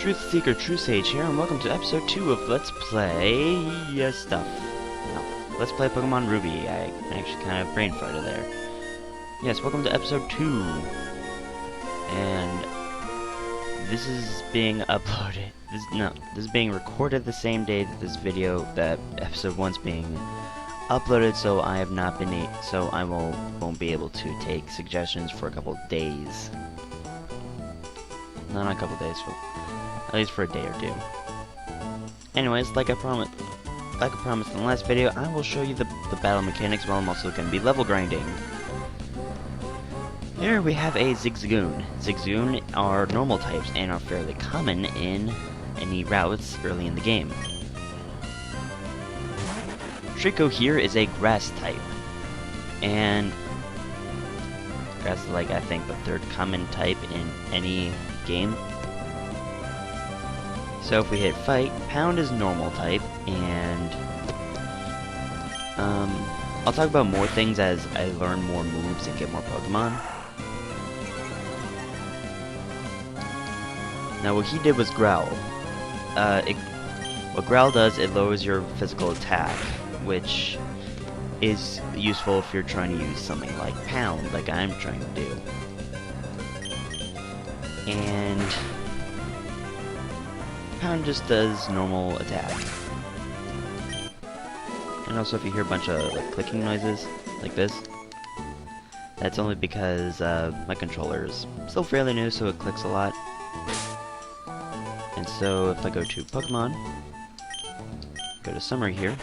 Truth Seeker True Sage here, and welcome to episode 2 of Let's Play stuff. No, Let's Play Pokemon Ruby. I actually kind of brain farted there. Yes, welcome to episode 2. And this is being uploaded. This is being recorded the same day that this video, that episode 1's being uploaded, so I have not been so I won't be able to take suggestions for a couple days. Not a couple days, at least for a day or two. Anyways, like I promised in the last video, I will show you the battle mechanics while I'm also going to be level grinding. Here we have a Zigzagoon. Zigzagoon are normal types and are fairly common in any routes early in the game. Trico here is a grass type, and grass is like I think the third common type in any game. So if we hit fight, Pound is normal type, and I'll talk about more things as I learn more moves and get more Pokemon. Now what he did was Growl. What Growl does, it lowers your physical attack, which is useful if you're trying to use something like Pound, like I'm trying to do. And Pound just does normal attack. And also if you hear a bunch of like clicking noises, like this, that's only because my controller is still fairly new, so it clicks a lot. And so if I go to Pokemon, go to Summary here,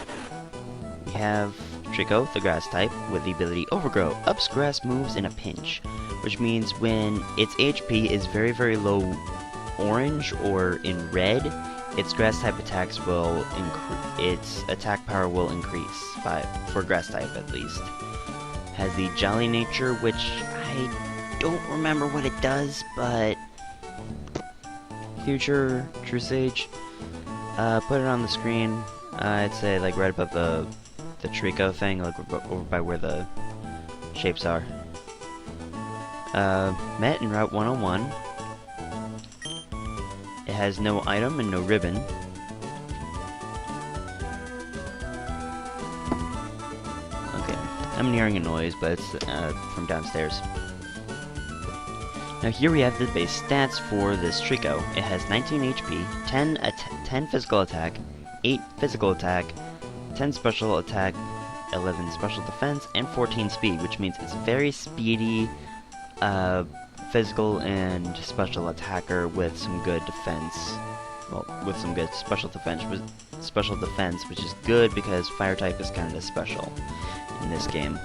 we have Trico, the grass type, with the ability Overgrow, ups grass moves in a pinch, which means when its HP is very, very low orange or in red, its grass type attacks will its attack power will increase for grass type at least. Has the Jolly nature, which I don't remember what it does, but future True Sage, put it on the screen. I'd say like right above the Trico thing, like over by where the shapes are. Met in Route 101. It has no item and no ribbon. Okay, I'm hearing a noise, but it's from downstairs. Now here we have the base stats for this Trico. It has 19 HP, 10 physical attack, 8 physical attack, 10 special attack, 11 special defense, and 14 speed, which means it's very speedy, physical and special attacker with some good defense. Well, with some good special defense, which is good because fire type is kind of special in this game.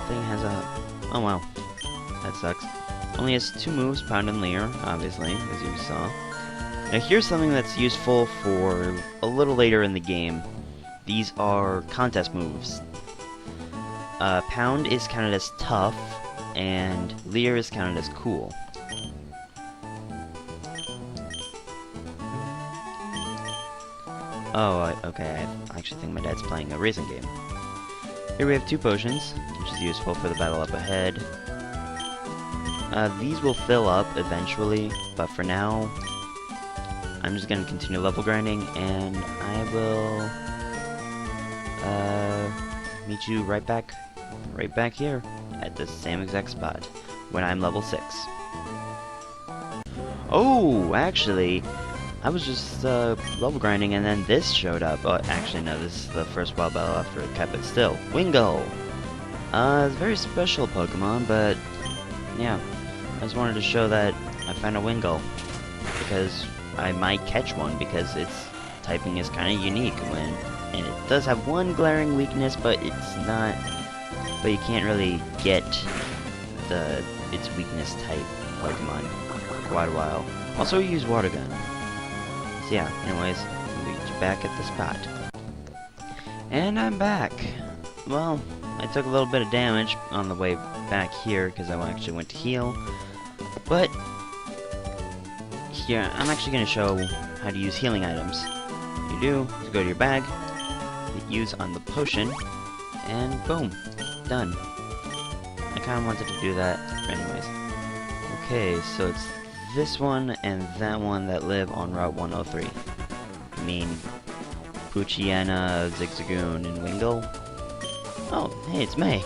Thing has a... oh wow, that sucks. Only has 2 moves, Pound and Leer, obviously, as you saw. Now here's something that's useful for a little later in the game. These are contest moves. Pound is counted as tough, and Leer is counted as cool. Oh, okay, I actually think my dad's playing a racing game. Here we have 2 potions, which is useful for the battle up ahead. These will fill up eventually, but for now, I'm just gonna continue level grinding, and I will meet you right back here at the same exact spot when I'm level 6. Oh, actually, I was just level grinding, and then this showed up. Oh, actually, no, this is the first wild battle after it kept it still. Wingull! It's a very special Pokemon, but yeah, I just wanted to show that I found a Wingull, because I might catch one, because its typing is kind of unique, and it does have one glaring weakness, but it's not, but you can't really get its weakness type Pokemon for quite a while. Also, you use Water Gun. So yeah, anyways, I'll meet you back at the spot. And I'm back. Well, I took a little bit of damage on the way back here, because I actually went to heal, but here, I'm actually going to show how to use healing items. What you do is go to your bag, hit use on the potion, and boom, done. I kind of wanted to do that anyways. Okay, so it's this one and that one that live on Route 103. I mean, Poochyena, Zigzagoon, and Wingull. Oh, hey, it's May.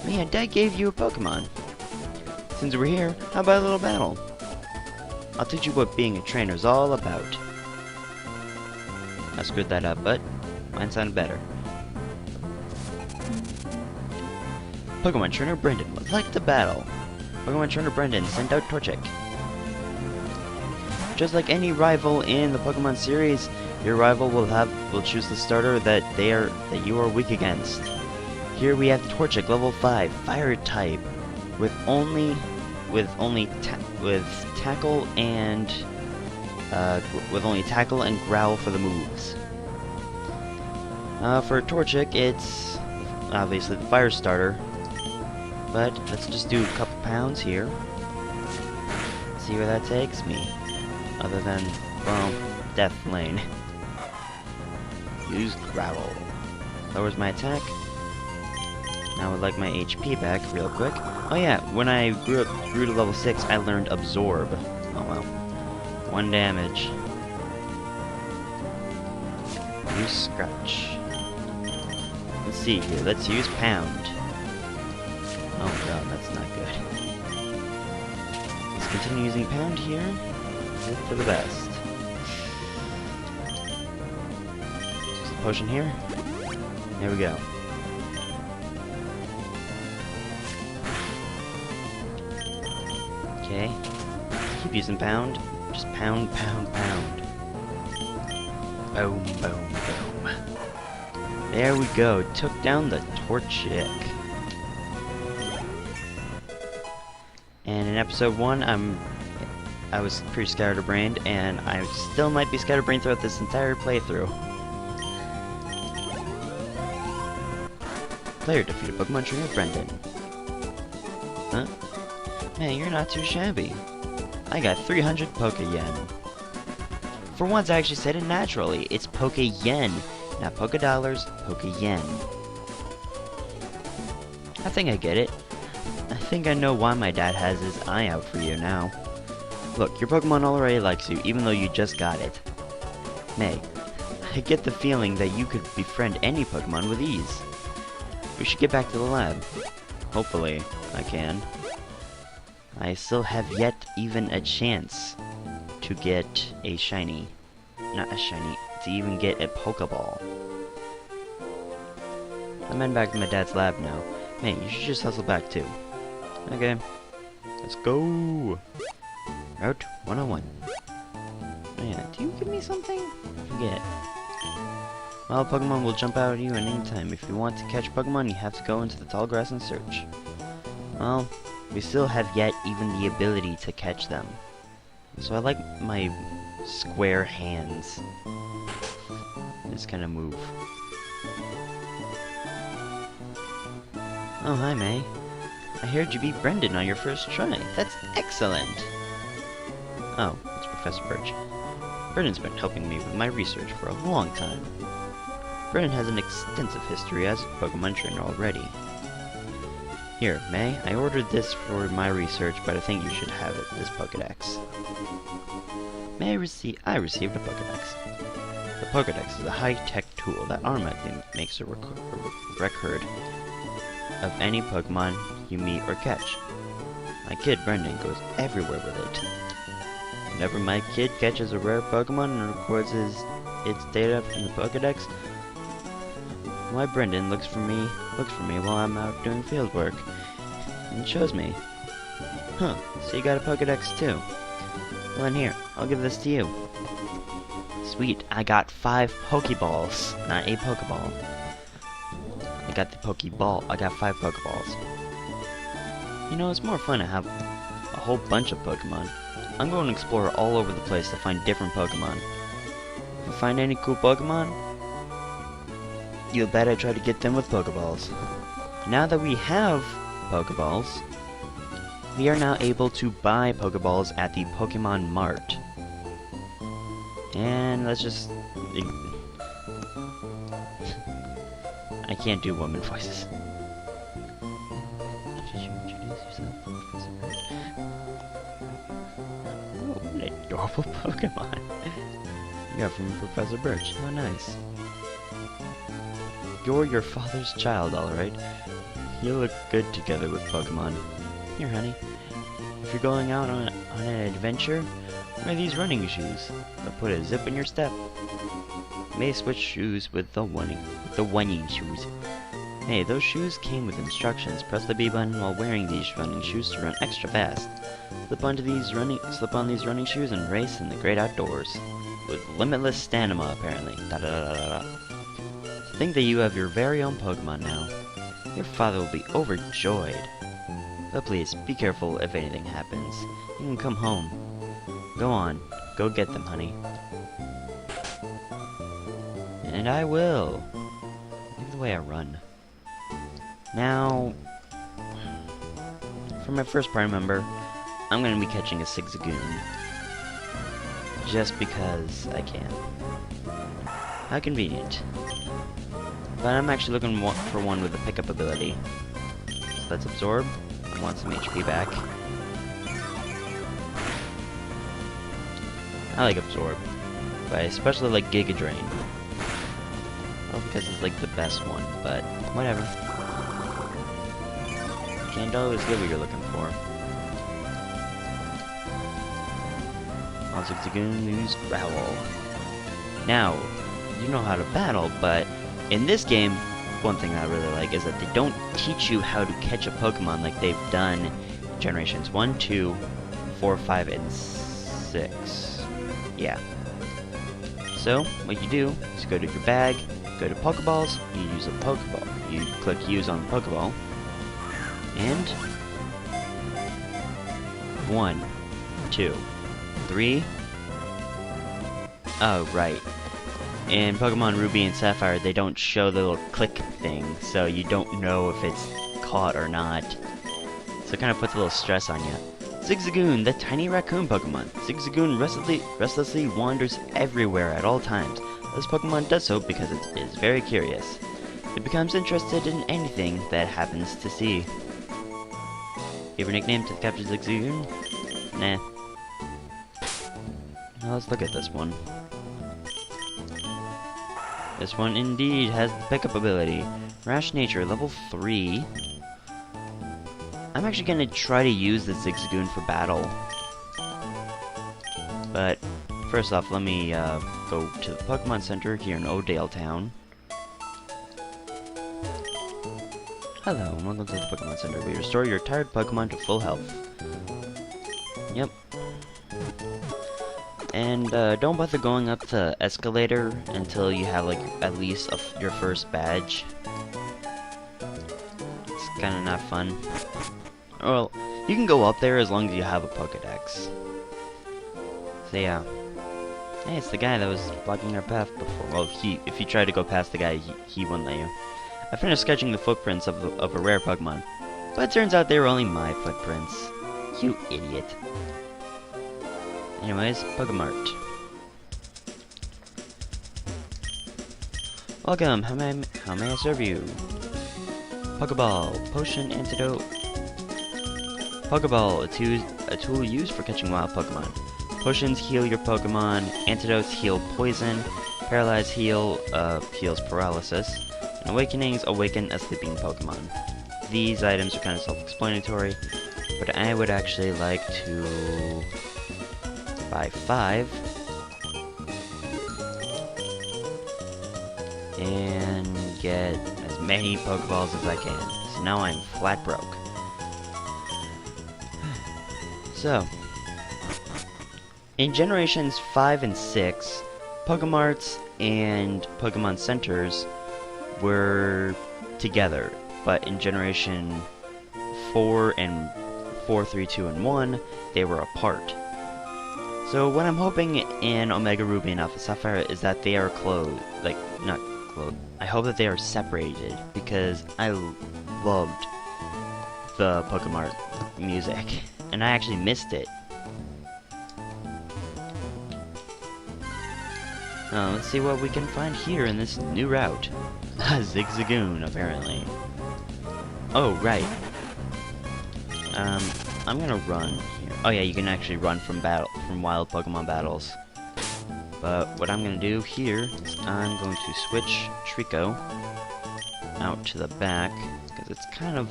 Man, Dad gave you a Pokemon. Since we're here, how about a little battle? I'll teach you what being a trainer is all about. I screwed that up, but mine sounded better. Pokemon Trainer Brendan would like to battle. Pokemon Trainer Brendan, send out Torchic. Just like any rival in the Pokemon series, your rival will choose the starter that you are weak against. Here we have Torchic, level 5, Fire type, with tackle and growl for the moves. For Torchic, it's obviously the fire starter, but let's just do a couple pounds here. See where that takes me. Other than, well, Death Lane. Use growl. Lowers my attack. Now I would like my HP back real quick. Oh yeah, when I grew to level 6, I learned Absorb. Oh well. 1 damage. Use Scratch. Let's see here, let's use Pound. Oh god, that's not good. Let's continue using Pound here. Hope for the best. Use the potion here. There we go. Okay. Keep using Pound. Just pound, pound, pound. Boom, boom, boom. There we go. Took down the Torchic. And in episode 1, I was pretty scatterbrained, and I still might be scatterbrained throughout this entire playthrough. Player defeated Pokemon Trainer Brendan. Huh? Man, you're not too shabby. I got 300 Poke-Yen. For once, I actually said it naturally. It's Poke-Yen, not Poke-Dollars, Poke-Yen. I think I get it. I think I know why my dad has his eye out for you now. Look, your Pokemon already likes you, even though you just got it. May, I get the feeling that you could befriend any Pokemon with ease. We should get back to the lab. Hopefully, I can. I still have yet even a chance to get a shiny. Not a shiny, to even get a Pokeball. I'm heading back to my dad's lab now. Man, you should just hustle back too. Okay, let's go! Route 101. Oh yeah, do you give me something? I forget. Well, Pokemon will jump out at you at any time. If you want to catch Pokemon, you have to go into the tall grass and search. Well, we still have yet even the ability to catch them. So I like my square hands. Just kind of move. Oh, hi, May. I heard you beat Brendan on your first try. That's excellent! Oh, it's Professor Birch. Brendan's been helping me with my research for a long time. Brendan has an extensive history as a Pokemon trainer already. Here, May, I ordered this for my research, but I think you should have it, this Pokedex. I received a Pokedex. The Pokedex is a high-tech tool that automatically makes a record of any Pokemon you meet or catch. My kid Brendan goes everywhere with it. Whenever my kid catches a rare Pokemon and records its data in the Pokedex, my Brendan looks for me while I'm out doing field work, and shows me. Huh, so you got a Pokedex too. Well then here, I'll give this to you. Sweet, I got 5 Pokeballs, not a Pokeball. I got the Pokeball, I got 5 Pokeballs. You know, it's more fun to have a whole bunch of Pokemon. I'm going to explore all over the place to find different Pokemon. If I find any cool Pokemon, you'll bet I try to get them with Pokeballs. Now that we have Pokeballs, we are now able to buy Pokeballs at the Pokemon Mart. And let's just... I can't do woman voices. adorable Pokemon. You got from Professor Birch. How nice. You're your father's child, alright. You look good together with Pokemon. Here, honey. If you're going out on an adventure, wear these running shoes. They'll put a zip in your step. You may switch shoes with the running shoes. Hey, those shoes came with instructions. Press the B button while wearing these running shoes to run extra fast. Slip on these running shoes and race in the great outdoors. With limitless stamina, apparently. Think that you have your very own Pokemon now. Your father will be overjoyed. But please, be careful if anything happens. You can come home. Go on. Go get them, honey. And I will. Look at the way I run. Now, for my first party member, I'm going to be catching a Zigzagoon. Just because I can. How convenient. But I'm actually looking for one with a pickup ability. So let's absorb. I want some HP back. I like absorb. But I especially like Giga Drain. Well, because it's like the best one, but whatever. Can't always get what you're looking for. Zigzagoon lose battle. Now, you know how to battle, but in this game, one thing I really like is that they don't teach you how to catch a Pokemon like they've done in generations 1, 2, 4, 5, and 6. Yeah. So, what you do is go to your bag, go to Pokeballs, you use a Pokeball. You click use on the Pokeball, and 1, 2, 3. Oh, right. In Pokemon Ruby and Sapphire, they don't show the little click thing, so you don't know if it's caught or not. So it kind of puts a little stress on you. Zigzagoon, the tiny raccoon Pokemon. Zigzagoon restlessly wanders everywhere at all times. This Pokemon does so because it is very curious. It becomes interested in anything that it happens to see. Favorite nickname to capture Zigzagoon? Nah. Now let's look at this one. This one indeed has the pickup ability. Rash Nature, level 3. I'm actually gonna try to use the Zigzagoon for battle. But first off, let me go to the Pokemon Center here in O'Dale Town. Hello, and welcome to the Pokemon Center. We restore your tired Pokemon to full health. Yep. And don't bother going up the escalator until you have like at least your first badge. It's kind of not fun. Well, you can go up there as long as you have a Pokedex. So yeah. Hey, it's the guy that was blocking our path before. Well, if you try to go past the guy, he wouldn't let you. I finished sketching the footprints of a rare Pokemon, but it turns out they were only my footprints. You idiot. Anyways, Pokemart. Welcome, how may I serve you? Pokeball, potion, antidote. Pokeball, a tool used for catching wild Pokemon. Potions heal your Pokemon, antidotes heal poison, paralyze heals paralysis, and awakenings awaken a sleeping Pokemon. These items are kind of self-explanatory, but I would actually like to buy 5 and get as many Pokeballs as I can. So now I'm flat broke. So, in generations 5 and 6, Pokemarts and Pokemon Centers were together, but in generation 4 and 4, 3, 2, and 1, they were apart. So what I'm hoping in Omega Ruby and Alpha Sapphire is that they are not closed. I hope that they are separated, because I loved the Pokemart music, and I actually missed it. Let's see what we can find here in this new route. Zigzagoon, apparently. Oh, right. I'm gonna run here. Oh yeah, you can actually run from wild Pokemon battles. But what I'm gonna do here is I'm going to switch Trico out to the back, because it's kind of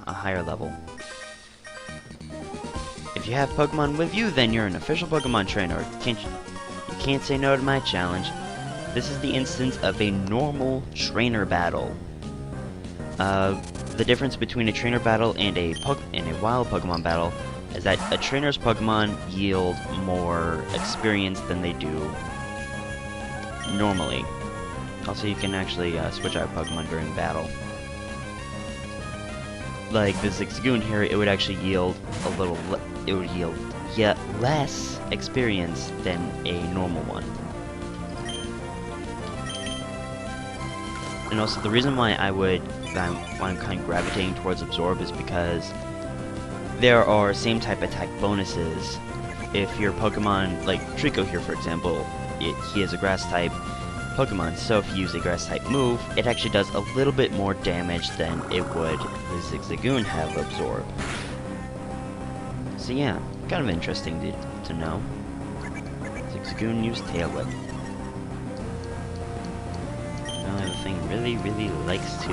a higher level. If you have Pokemon with you, then you're an official Pokemon trainer. You can't say no to my challenge. This is the instance of a normal trainer battle. The difference between a trainer battle and a wild Pokemon battle is that a trainer's Pokemon yield more experience than they do normally. Also, you can actually switch out Pokemon during battle. Like the Zigzagoon here, it would actually yield yet less experience than a normal one. And also, the reason why I'm kind of gravitating towards Absorb is because there are same type attack bonuses. If your Pokemon, like Trico here for example, he is a grass type Pokemon, so if you use a grass type move, it actually does a little bit more damage than it would the Zigzagoon have Absorb. So yeah, kind of interesting to know. Zigzagoon used Tail Whip. The thing really likes to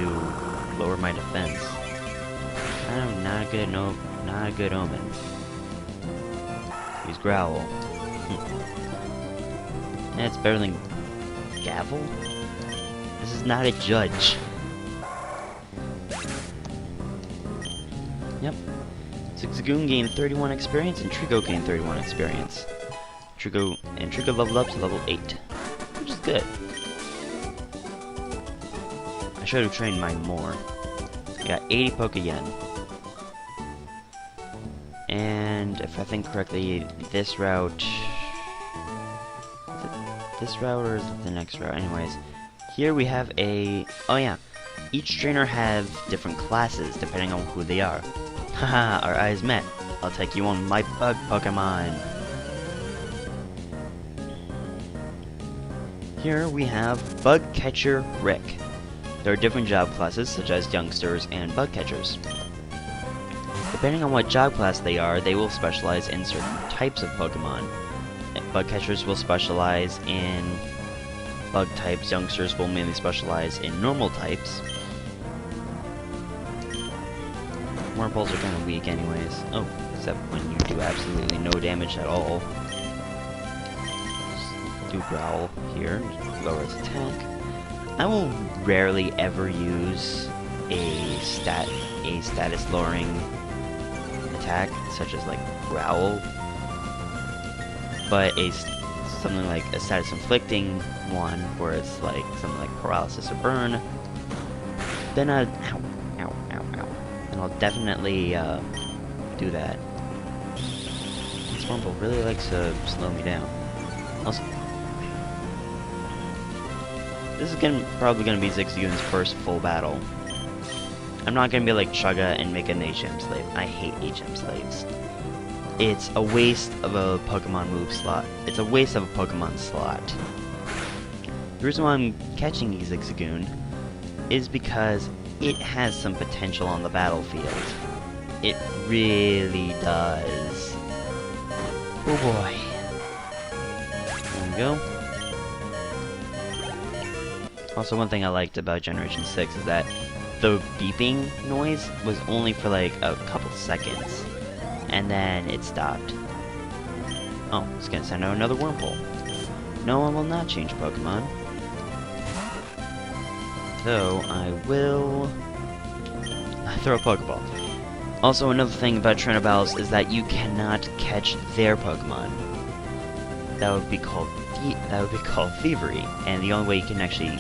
lower my defense. Kind of not a good omen. Use Growl. That's better than Gavel? This is not a judge. Yep. Zigzagoon gained 31 experience and Trico gained 31 experience. Trico leveled up to level 8, which is good. I should have trained mine more. I got 80 Pokeyen. And if I think correctly, this route... Is it this route or is it the next route? Anyways, here we have a... Oh yeah, each trainer have different classes depending on who they are. Haha, our eyes met. I'll take you on my bug Pokemon. Here we have Bug Catcher Rick. There are different job classes, such as youngsters and bug catchers. Depending on what job class they are, they will specialize in certain types of Pokemon. Bug catchers will specialize in bug types, youngsters will mainly specialize in normal types. Wurmples are kind of weak anyways. Oh, except when you do absolutely no damage at all. Just do Growl here, lower its attack. I will rarely ever use a status lowering attack, such as like Growl, but something like a status inflicting one, where it's like something like Paralysis or Burn, then ow, and I'll definitely do that. This Wurmple really likes to slow me down. Also, this is probably gonna be Zigzagoon's first full battle. I'm not gonna be like Chugga and make an HM slave. I hate HM slaves. It's a waste of a Pokemon move slot. It's a waste of a Pokemon slot. The reason why I'm catching Zigzagoon is because it has some potential on the battlefield. It really does. Oh boy. There we go. Also, one thing I liked about Generation 6 is that the beeping noise was only for like a couple seconds, and then it stopped. Oh, it's gonna send out another Wurmple. No, I will not change Pokemon. So, I will throw a Pokeball. Also, another thing about trainer battles is that you cannot catch their Pokemon. That would be called thievery, and the only way you can actually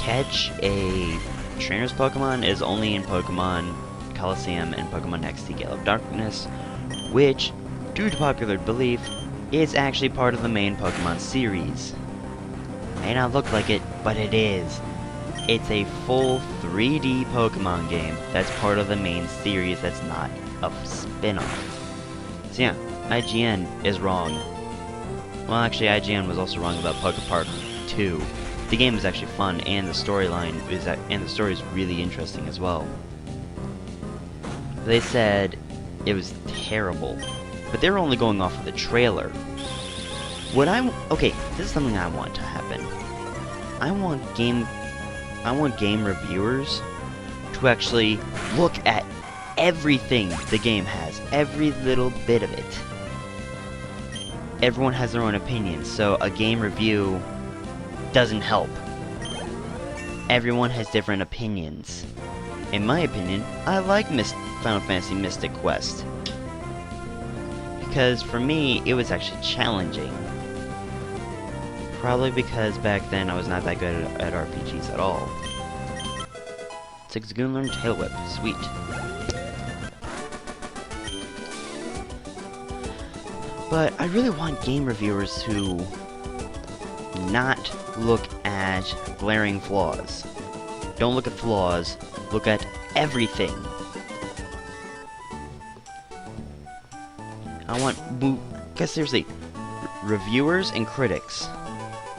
catch a trainer's Pokemon is only in Pokemon Coliseum and Pokemon XD Gale of Darkness, which, due to popular belief, is actually part of the main Pokemon series. May not look like it, but it is. It's a full 3D Pokemon game that's part of the main series that's not a spin-off. So yeah, IGN is wrong. Well, actually, IGN was also wrong about Poké Park 2. The game is actually fun, and the story is really interesting as well. They said It was terrible. But they were only going off of the trailer. Okay, this is something I want to happen. I want game reviewers to actually look at everything the game has, every little bit of it. Everyone has their own opinion, so a game review doesn't help. Everyone has different opinions. In my opinion, I like Final Fantasy Mystic Quest. Because for me, it was actually challenging. Probably because back then I was not that good at RPGs at all. Zigzagoon learned Tail Whip. Sweet. But I really want game reviewers to not look at glaring flaws. Don't look at flaws, look at everything. Guys, seriously, reviewers and critics,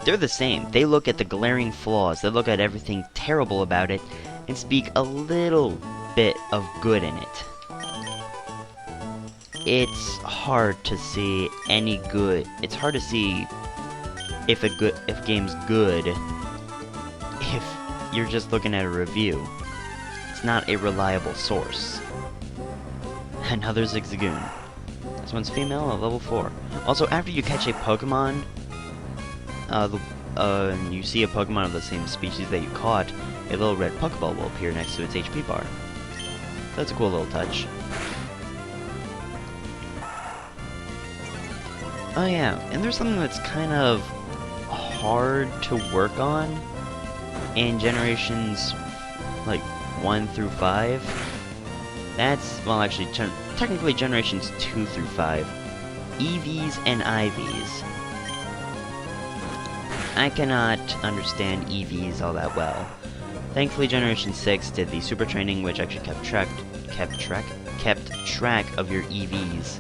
they're the same. They look at the glaring flaws, they look at everything terrible about it, and speak a little bit of good in it. It's hard to see any good. It's hard to see if a game's good if you're just looking at a review. It's not a reliable source. Another Zigzagoon. This one's female at level 4. Also, after you catch a Pokemon, you see a Pokemon of the same species that you caught, a little red Pokeball will appear next to its HP bar. That's a cool little touch. Oh yeah, and there's something that's kind of hard to work on in generations like 1 through 5. That's, well, actually, technically generations 2 through 5. Evs and Ivs. I cannot understand Evs all that well. Thankfully, Generation 6 did the super training, which actually kept track of your EVs,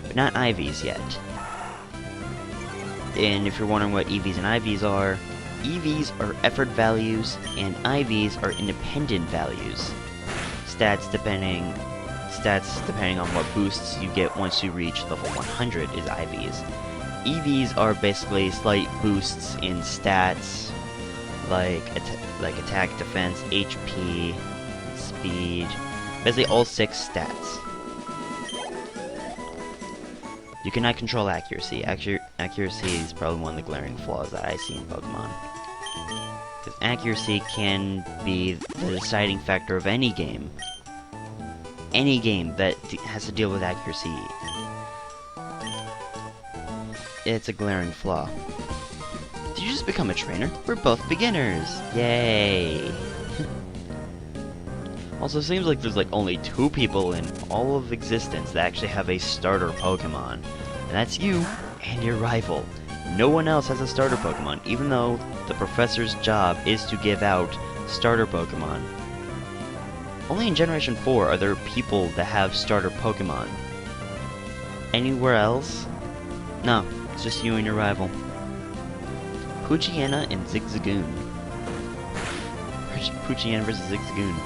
but not IVs yet. And if you're wondering what Evs and Ivs are, EVs are effort values, and IVs are independent values. Stats depending on what boosts you get once you reach level 100 is IVs. EVs are basically slight boosts in stats, like attack, defense, HP, speed, basically all 6 stats. You cannot control accuracy. Accuracy is probably one of the glaring flaws that I see in Pokemon. Because accuracy can be the deciding factor of any game. Any game that has to deal with accuracy. It's a glaring flaw. Did you just become a trainer? We're both beginners! Yay! Also, it seems like there's like only 2 people in all of existence that actually have a starter Pokemon. And that's you and your rival. No one else has a starter Pokemon, even though the professor's job is to give out starter Pokemon. Only in Generation 4 are there people that have starter Pokemon. Anywhere else? No, it's just you and your rival. Poochyena and Zigzagoon. Poochyena versus Zigzagoon.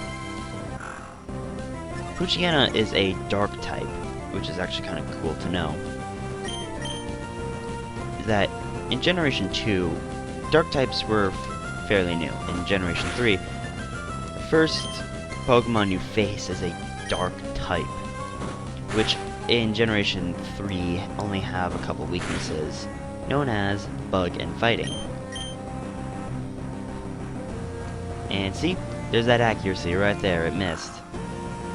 Poochyena is a dark type, which is actually kind of cool to know. That in Generation 2, dark types were fairly new. In Generation 3, the first Pokemon you face is a dark type, which in Generation 3 only have a couple weaknesses, known as Bug and Fighting. And see, there's that accuracy right there, it missed.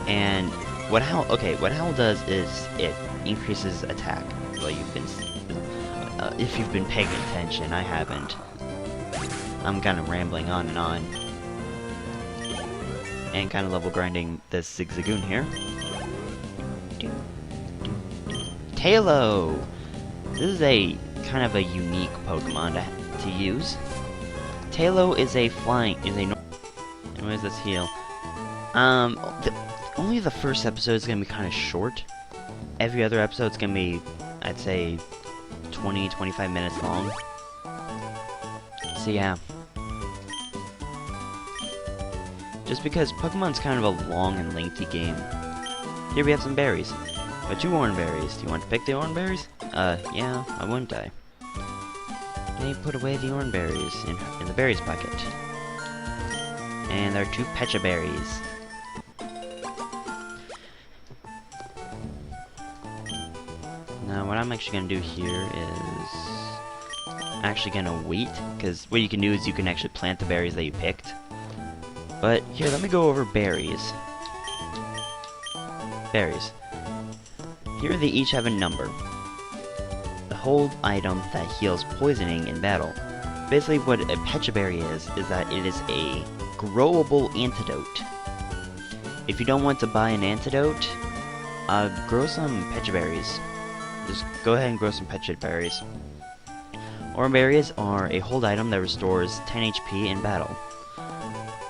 And what Howl does is it increases attack. Well, if you've been paying attention, I haven't. I'm kind of rambling on and on. And kind of level grinding this Zigzagoon here. Tailo! This is a kind of a unique Pokemon to use. Tailo is a and what does this heal? Only the first episode is gonna be kind of short. Every other episode is gonna be, I'd say, 20-25 minutes long. So yeah. Just because Pokemon's kind of a long and lengthy game. Here we have some berries. But 2 orange berries. Do you want to pick the orange berries? Yeah, why wouldn't I? Then you put away the orange berries in the berries bucket. And there are 2 Pecha Berries. Now what I'm actually gonna do here is actually gonna wait, because what you can do is you can actually plant the berries that you picked. But here, let me go over berries. Berries. Here they each have a number. The whole item that heals poisoning in battle. Basically what a Pecha Berry is that it is a growable antidote. If you don't want to buy an antidote, grow some Pecha Berries. Just go ahead and grow some Pecha Berries. Orange berries are a hold item that restores 10 HP in battle.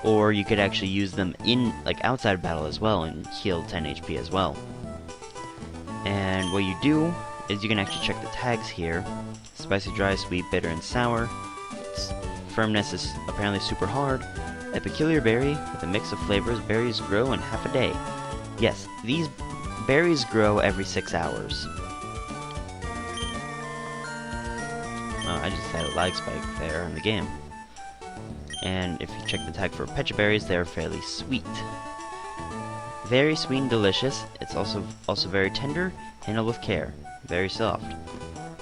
Or you could actually use them in, like, outside of battle as well and heal 10 HP as well. And what you do is you can actually check the tags here. Spicy, dry, sweet, bitter, and sour. Its firmness is apparently super hard. A peculiar berry with a mix of flavors. Berries grow in half a day. Yes, these berries grow every 6 hours. I just had a lag spike there in the game. And if you check the tag for Pecha Berries, they are fairly sweet. Very sweet and delicious. It's also very tender, handled with care. Very soft.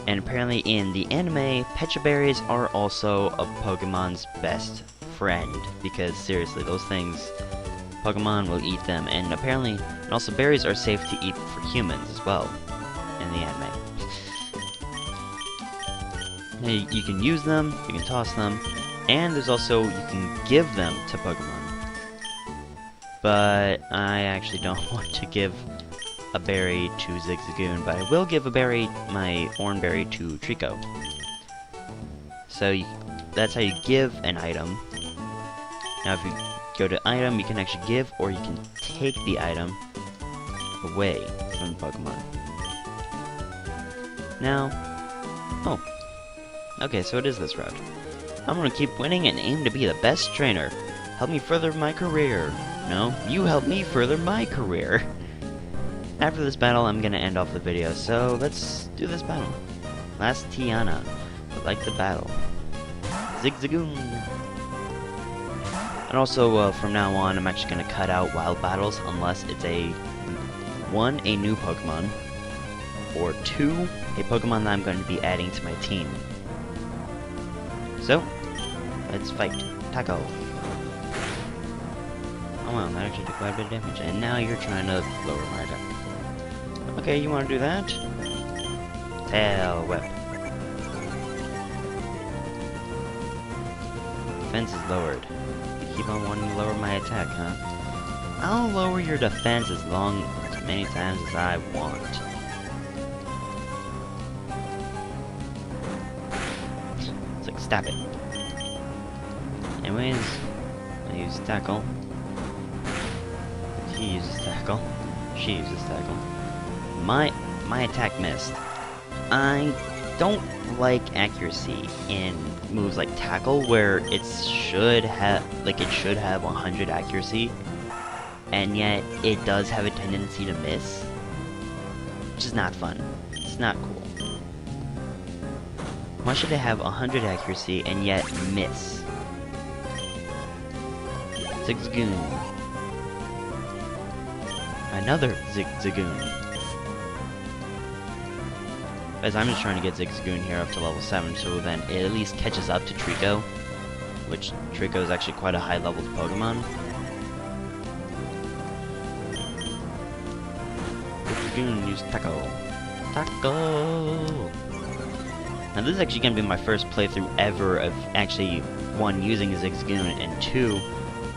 And apparently in the anime, Pecha Berries are also a Pokemon's best friend. Because seriously, those things, Pokemon will eat them. And apparently, and also berries are safe to eat for humans as well in the anime. Now you can use them, you can toss them, and there's also, you can give them to Pokemon. But I actually don't want to give a berry to Zigzagoon, but I will give my orange berry to Trico. So that's how you give an item. Now if you go to item, you can actually give, or you can take the item away from the Pokemon. Now, okay, so it is this route. I'm gonna keep winning and aim to be the best trainer. Help me further my career. No, you help me further my career. After this battle, I'm gonna end off the video, so let's do this battle. Last Tiana, but like the battle. Zigzagoon. And also, from now on, I'm actually gonna cut out wild battles unless it's one, a new Pokemon, or 2, a Pokemon that I'm going to be adding to my team. So, let's fight. Taco. Oh wow, that actually did quite a bit of damage. And now you're trying to lower my attack. Okay, you want to do that? Tail whip. Defense is lowered. You keep on wanting to lower my attack, huh? I'll lower your defense as many times as I want. It's like, stop it. Anyways, I use tackle. He uses tackle. She uses tackle. My attack missed. I don't like accuracy in moves like tackle, where it should have 100 accuracy, and yet it does have a tendency to miss, which is not fun. It's not cool. Why should it have 100 accuracy and yet miss? Zigzagoon. Another Zigzagoon. As I'm just trying to get Zigzagoon here up to level 7, so then it at least catches up to Trico, which Trico is actually quite a high level Pokemon. Zigzagoon, use Taco. Taco! Now this is actually going to be my first playthrough ever of actually, 1, using a Zigzagoon, and 2,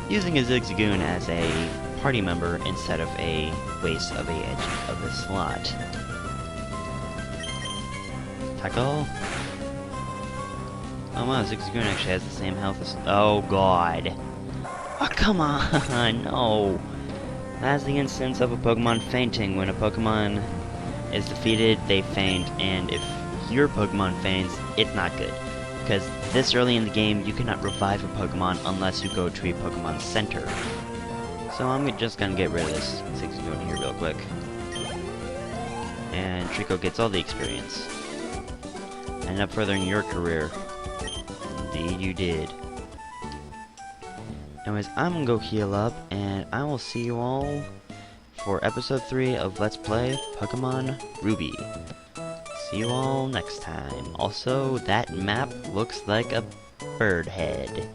using a Zigzagoon as a party member instead of a waste of a edge of the slot. Tackle. Oh wow, Zigzagoon actually has the same health as... Oh god. Oh, come on, no. That's the instance of a Pokemon fainting. When a Pokemon is defeated, they faint, and if your Pokemon faints, it's not good. Because this early in the game, you cannot revive a Pokemon unless you go to a Pokemon Center. So I'm just gonna get rid of this Zigzagoon here real quick. and Trico gets all the experience. End up furthering your career. Indeed you did. Anyways, I'm gonna go heal up, and I will see you all for episode 3 of Let's Play Pokemon Ruby. See you all next time. Also, that map looks like a bird head.